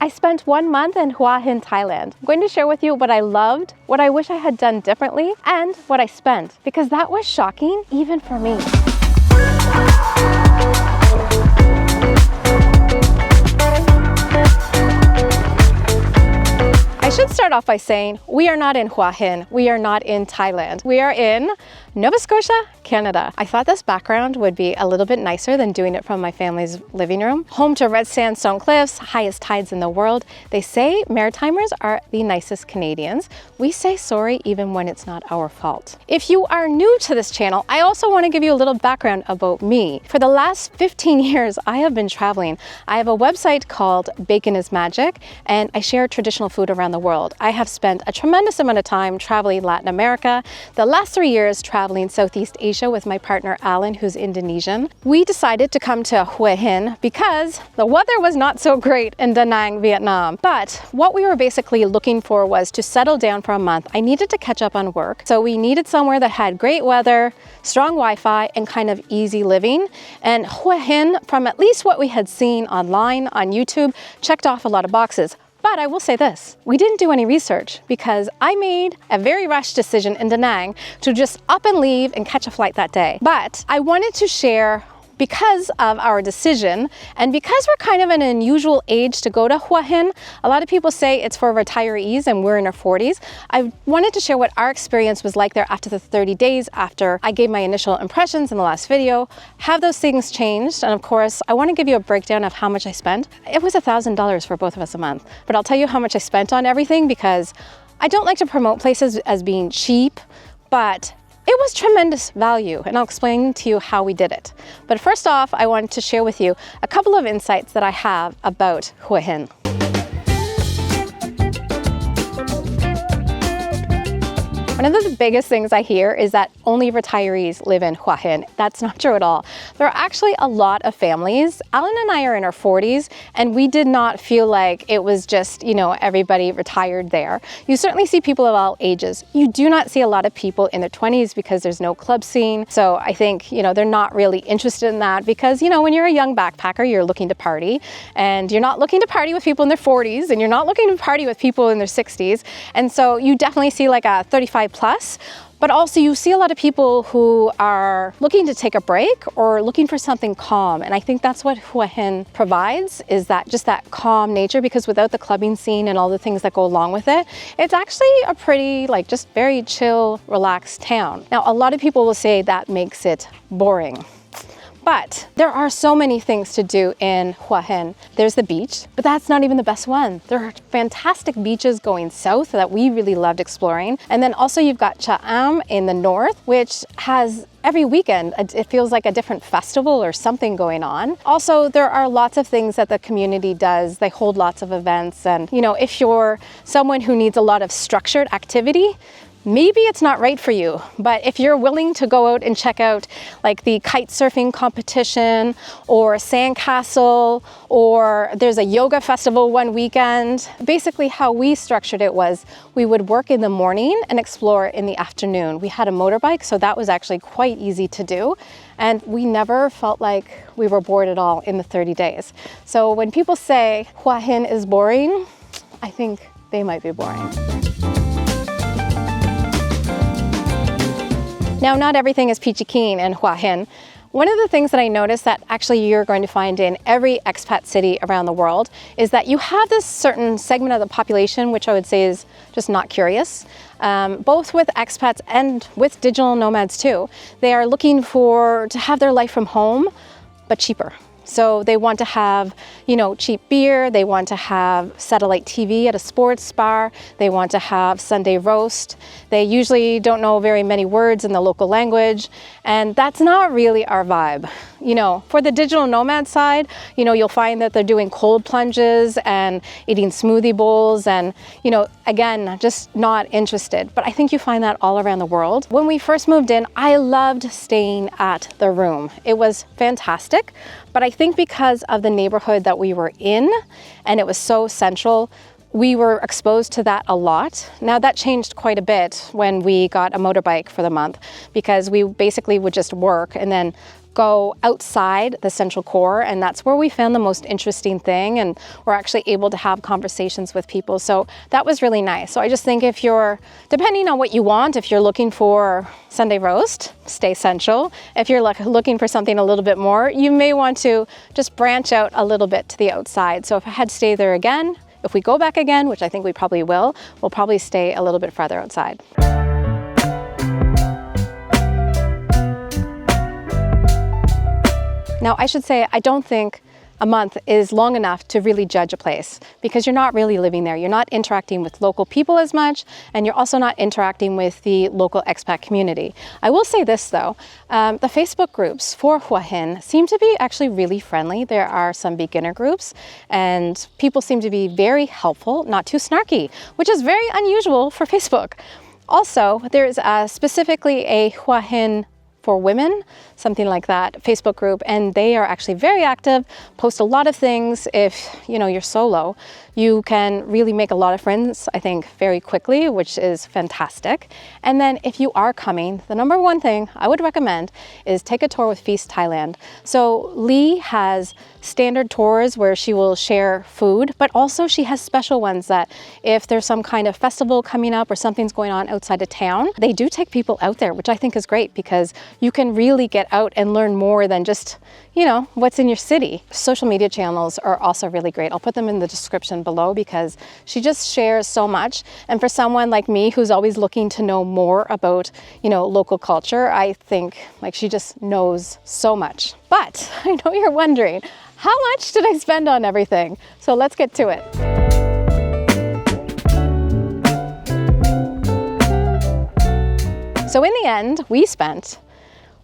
I spent 1 month in Hua Hin, Thailand. I'm going to share with you what I loved, what I wish I had done differently, and what I spent, because that was shocking even for me. I should start off by saying we are not in Hua Hin, we are not in Thailand. We are in Nova Scotia, Canada. I thought this background would be a little bit nicer than doing it from my family's living room. Home to red sandstone cliffs, highest tides in the world. They say Maritimers are the nicest Canadians. We say sorry even when it's not our fault. If you are new to this channel, I also want to give you a little background about me. For the last 15 years, I have been traveling. I have a website called Bacon is Magic, and I share traditional food around the world. I have spent a tremendous amount of time traveling Latin America. The last 3 years traveling Southeast Asia with my partner Alan, who's Indonesian. We decided to come to Hua Hin because the weather was not so great in Da Nang, Vietnam. But what we were basically looking for was to settle down for a month. I needed to catch up on work, so we needed somewhere that had great weather, strong Wi-Fi, and kind of easy living. And Hua Hin, from at least what we had seen online on YouTube, checked off a lot of boxes. But I will say this, we didn't do any research because I made a very rash decision in Da Nang to just up and leave and catch a flight that day. But I wanted to share, because of our decision and because we're kind of an unusual age to go to Hua Hin. A lot of people say it's for retirees and we're in our 40s. I wanted to share what our experience was like there after the 30 days after I gave my initial impressions in the last video. Have those things changed? And of course, I want to give you a breakdown of how much I spent. It was $1,000 for both of us a month, but I'll tell you how much I spent on everything because I don't like to promote places as being cheap, but it was tremendous value, and I'll explain to you how we did it. But first off, I wanted to share with you a couple of insights that I have about Hua Hin. One of the biggest things I hear is that only retirees live in Hua Hin. That's not true at all. There are actually a lot of families. Alan and I are in our 40s, and we did not feel like it was just, everybody retired there. You certainly see people of all ages. You do not see a lot of people in their 20s because there's no club scene. So I think, they're not really interested in that because, when you're a young backpacker, you're looking to party, and you're not looking to party with people in their 40s, and you're not looking to party with people in their 60s. And so you definitely see like a 35 plus, but also you see a lot of people who are looking to take a break or looking for something calm. And I think that's what Hua Hin provides, is that just that calm nature, because without the clubbing scene and all the things that go along with it, it's actually a pretty just very chill, relaxed town. Now, a lot of people will say that makes it boring. But there are so many things to do in Hua Hin. There's the beach, but that's not even the best one. There are fantastic beaches going south that we really loved exploring. And then also you've got Cha Am in the north, which has every weekend, it feels like a different festival or something going on. Also, there are lots of things that the community does. They hold lots of events. And, if you're someone who needs a lot of structured activity, maybe it's not right for you, but if you're willing to go out and check out like the kite surfing competition or a sandcastle, or there's a yoga festival one weekend, basically how we structured it was we would work in the morning and explore in the afternoon. We had a motorbike, so that was actually quite easy to do. And we never felt like we were bored at all in the 30 days. So when people say Hua Hin is boring, I think they might be boring. Now, not everything is peachy keen in Hua Hin. One of the things that I noticed that actually you're going to find in every expat city around the world is that you have this certain segment of the population, which I would say is just not curious, both with expats and with digital nomads too. They are looking to have their life from home, but cheaper. So they want to have, cheap beer, they want to have satellite TV at a sports bar, they want to have Sunday roast. They usually don't know very many words in the local language, and that's not really our vibe. For the digital nomad side, you'll find that they're doing cold plunges and eating smoothie bowls and, again, just not interested. But I think you find that all around the world. When we first moved in, I loved staying at the room. It was fantastic. But I think because of the neighborhood that we were in, and it was so central, we were exposed to that a lot. Now that changed quite a bit when we got a motorbike for the month, because we basically would just work and then go outside the central core, and that's where we found the most interesting thing, and we're actually able to have conversations with people. So that was really nice. So I just think if you're, depending on what you want, if you're looking for Sunday roast, stay central. If you're looking for something a little bit more, you may want to just branch out a little bit to the outside. So if I had to stay there again, if we go back again, which I think we probably will, we'll probably stay a little bit farther outside. Now, I should say, I don't think a month is long enough to really judge a place, because you're not really living there. You're not interacting with local people as much, and you're also not interacting with the local expat community. I will say this though, the Facebook groups for Hua Hin seem to be actually really friendly. There are some beginner groups, and people seem to be very helpful, not too snarky, which is very unusual for Facebook. Also, there's specifically a Hua Hin for women, something like that, Facebook group, and they are actually very active, post a lot of things. If you're solo, you can really make a lot of friends, I think, very quickly, which is fantastic. And then if you are coming, the number one thing I would recommend is take a tour with Feast Thailand. So Lee has standard tours where she will share food, but also she has special ones that if there's some kind of festival coming up or something's going on outside of town, they do take people out there, which I think is great, because you can really get out and learn more than just what's in your city. Social media channels are also really great. I'll put them in the description below, because she just shares so much. And for someone like me who's always looking to know more about, local culture, I think she just knows so much. But I know you're wondering, how much did I spend on everything? So let's get to it. So in the end, we spent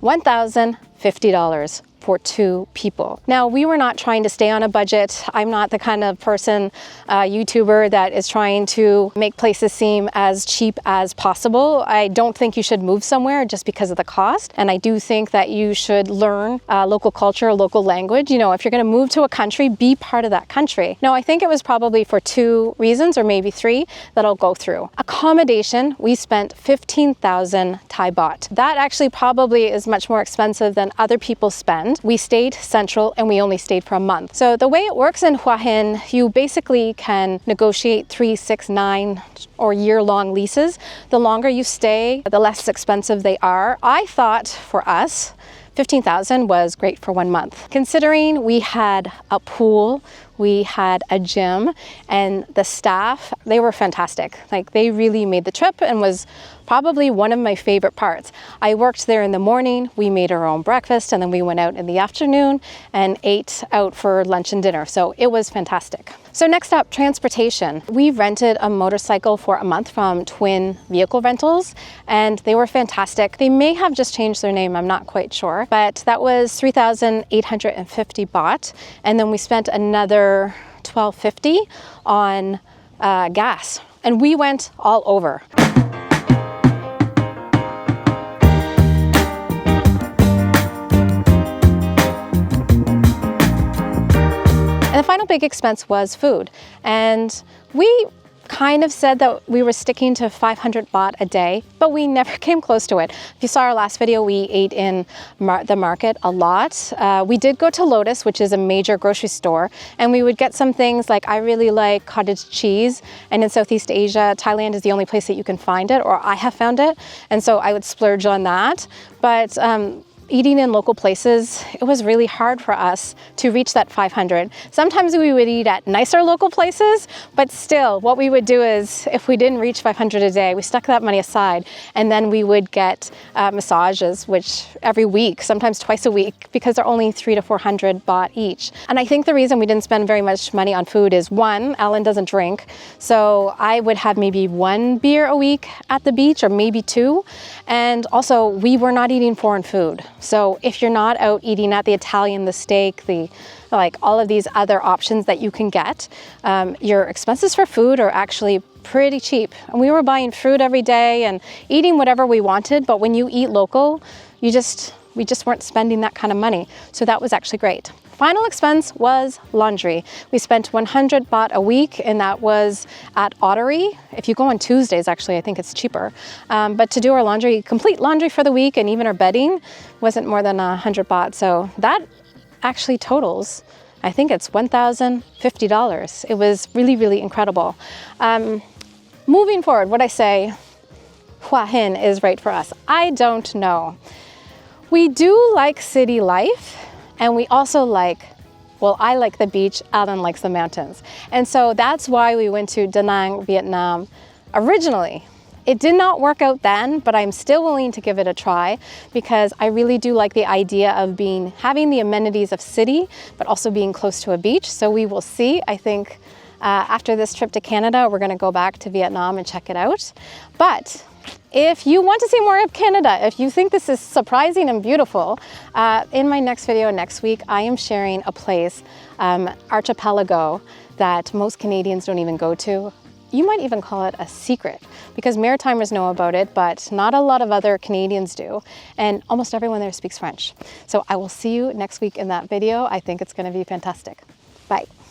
$1,050 for 2 people. Now, we were not trying to stay on a budget. I'm not the kind of person, YouTuber, that is trying to make places seem as cheap as possible. I don't think you should move somewhere just because of the cost. And I do think that you should learn local culture, local language. If you're going to move to a country, be part of that country. Now, I think it was probably for 2 reasons, or maybe 3, that I'll go through. Accommodation, we spent 15,000 Thai baht. That actually probably is much more expensive than other people spend. We stayed central, and we only stayed for a month. So the way it works in Hua Hin, you basically can negotiate 3, 6, 9 or year-long leases. The longer you stay, the less expensive they are. I thought for us, 15,000 was great for 1 month. Considering we had a pool, we had a gym, and the staff, they were fantastic. They really made the trip, and was probably one of my favorite parts. I worked there in the morning, we made our own breakfast, and then we went out in the afternoon and ate out for lunch and dinner. So it was fantastic. So next up, transportation. We rented a motorcycle for a month from Twin Vehicle Rentals, and they were fantastic. They may have just changed their name, I'm not quite sure, but that was 3,850 baht. And then we spent another 1,250 on gas, and we went all over. And the final big expense was food. And we kind of said that we were sticking to 500 baht a day, but we never came close to it. If you saw our last video, we ate in the market a lot. We did go to Lotus, which is a major grocery store, and we would get some things like, I really like cottage cheese, and in Southeast Asia, Thailand is the only place that you can find it, or I have found it, and so I would splurge on that. But eating in local places, it was really hard for us to reach that 500. Sometimes we would eat at nicer local places, but still what we would do is, if we didn't reach 500 a day, we stuck that money aside, and then we would get massages, which every week, sometimes twice a week, because they're only 300 to 400 baht each. And I think the reason we didn't spend very much money on food is, 1, Alan doesn't drink, so I would have maybe 1 beer a week at the beach, or maybe 2. And also, we were not eating foreign food. So if you're not out eating at the Italian, the steak, all of these other options that you can get, your expenses for food are actually pretty cheap. And we were buying fruit every day and eating whatever we wanted, but when you eat local, we just weren't spending that kind of money. So that was actually great. final expense was laundry. We spent 100 baht a week, and that was at Ottery. If you go on Tuesdays, actually, I think it's cheaper. But to do our laundry, complete laundry for the week, and even our bedding wasn't more than 100 baht. So that actually totals, I think it's $1,050. It was really, really incredible. Moving forward, would I say Hua Hin is right for us? I don't know. We do like city life, and we also like, well, I like the beach, Alan likes the mountains. And so that's why we went to Da Nang, Vietnam originally. It did not work out then, but I'm still willing to give it a try because I really do like the idea of having the amenities of city, but also being close to a beach. So we will see. I think after this trip to Canada, we're gonna go back to Vietnam and check it out. But if you want to see more of Canada, if you think this is surprising and beautiful, in my next video next week, I am sharing a place, archipelago, that most Canadians don't even go to. You might even call it a secret because Maritimers know about it, but not a lot of other Canadians do. And almost everyone there speaks French. So I will see you next week in that video. I think it's going to be fantastic. Bye.